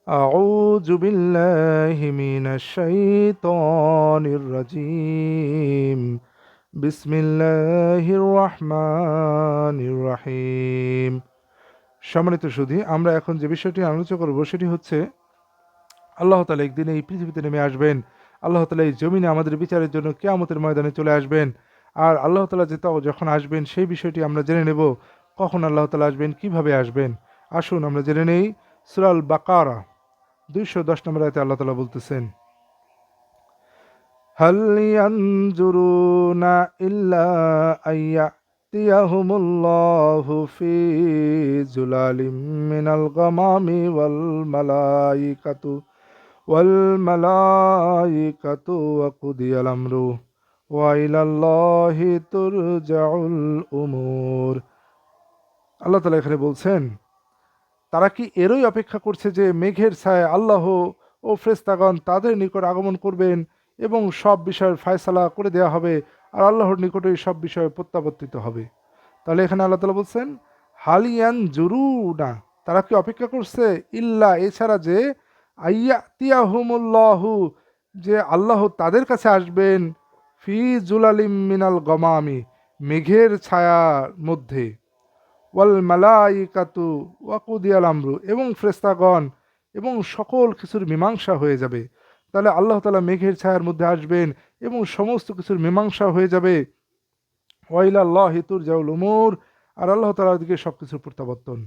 أعوذ بالله من الشيطان الرجيم بسم الله الرحمن الرحيم। সম্মানিত সুধী, আমরা এখন যে বিষয়টি আলোচনা করব সেটি হচ্ছে আল্লাহ তাআলা একদিন এই পৃথিবীতে নেমে আসবেন। আল্লাহ তাআলা এই জমিনে আমাদের বিচারের জন্য কিয়ামতের ময়দানে চলে আসবেন। আর আল্লাহ তাআলা যখন আসবেন সেই বিষয়টি আমরা জেনে নেব। কখন আল্লাহ তাআলা আসবেন, কিভাবে আসবেন। আসুন আমরা জেনে নেই। সূরা আল বাকারা 210 নম্বর আয়াতে আল্লাহ তাআলা বলতেছেন, হাল ইয়ানজুরুনা ইল্লা আইয়াতিয়াহুমুল্লাহু ফি যুলালিম মিনাল গামামি ওয়াল মালাইকাতু ওয়া কুদিয়াল আমরু ওয়া ইলাল্লাহি তুরজাউল উমুর। আল্লাহ তাআলা এখানে বলছেন, তারা কি এরই অপেক্ষা করছে যে মেঘের ছায়ায় আল্লাহ ও ফেরেশতাগণ তাদের নিকট আগমন করবেন এবং সব বিষয়ের ফায়সালা করে দেওয়া হবে, আর আল্লাহর নিকটই সব বিষয়ে প্রত্যাবর্তিত হবে। তাহলে এখানে আল্লাহ তাআলা বলছেন, হালিয়ান জুরু না, তারা কি অপেক্ষা করছে ইল্লা এছাড়া যে আইয়াতিয়াহুমুল্লাহু, যে আল্লাহ তাদের কাছে আসবেন ফি জুলালিম মিনাল গমামি, মেঘের ছায়ার মধ্যে, ওয়াল মালাইকাতু ওয়াকুদিয়াল আমরু, এবং ফ্রেস্তাগণ, এবং সকল কিছুর মীমাংসা হয়ে যাবে। তাহলে আল্লাহ তাআলা মেঘের ছায়ার মধ্যে আসবেন এবং সমস্ত কিছুর মীমাংসা হয়ে যাবে। ওয়াইলাল্লাহি তুরজাউল উমুর, আর আল্লাহ তাআলার দিকে সব কিছুর প্রত্যাবর্তন।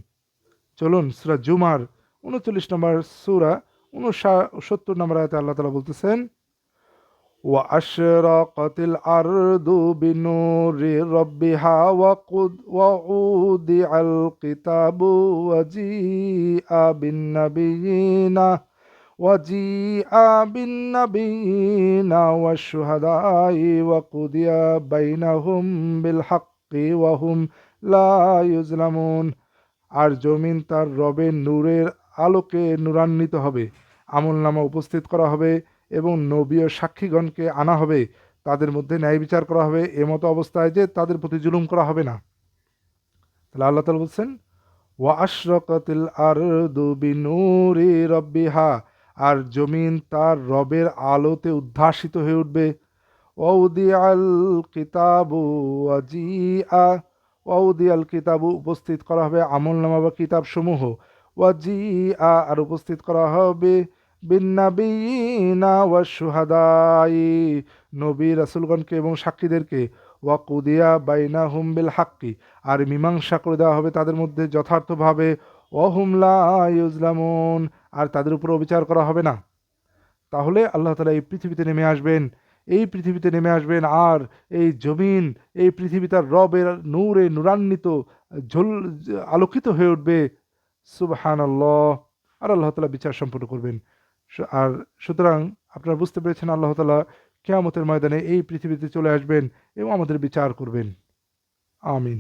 চলুন সূরা জুমার 39 নম্বর সূরা 69 নম্বর আয়াতে আল্লাহ তাআলা বলতেছেন, وأشرقت الأرض بنور ربها ووضع الكتاب وجيء بالنبيين والشهداء وقضي بينهم بالحق وهم لا يظلمون। আর জমিন তার রবের নূরের আলোকে নূরান্বিত হবে, আমলনামা উপস্থিত করা হবে এবং নবী ও সাক্ষীগণকে আনা হবে, তাদের মধ্যে ন্যায় বিচার করা হবে, এমতো অবস্থায় যে তাদের প্রতি জুলুম করা হবে না। তাহলে আল্লাহ তাআলা বলছেন, ওয়া আশরাকাতিল আরদু বিনূরি রাব্বিহা, আর জমিন তার রবের আলোতে উদ্ভাসিত হয়ে উঠবে। ওয়াউদিয়াল কিতাবু ওয়াজিআ, ওয়াউদিয়াল কিতাবু উপস্থিত করা হবে আমলনামা বা কিতাব সমূহ। ওয়াজিআ, আর উপস্থিত করা হবে বিন্নাবিয়িনা ওয়াশ শুহাদাই, নবী রাসূলগণকে এবং সাক্ষীদেরকে। ওয়াকুদিয়া বাইনাহুম বিল হাক্কি, আর মীমাংসা করে দেওয়া হবে তাদের মধ্যে যথার্থভাবে। ওয়াহুম লা ইউজলামুন, আর তাদের উপর অবিচার করা হবে না। তাহলে আল্লাহ তাআলা এই পৃথিবীতে নেমে আসবেন, এই পৃথিবীতে নেমে আসবেন, আর এই জমিন, এই পৃথিবী তার রবের নূরে নূরান্বিত, ঝল আলোকিত হয়ে উঠবে। সুবহানাল্লাহ। আর আল্লাহ তাআলা বিচার সম্পন্ন করবেন। আর সুতরাং আপনারা বুঝতে পেরেছেন, আল্লাহ তাআলা কিয়ামতের ময়দানে এই পৃথিবীতে চলে আসবেন এবং আমাদের বিচার করবেন। আমিন।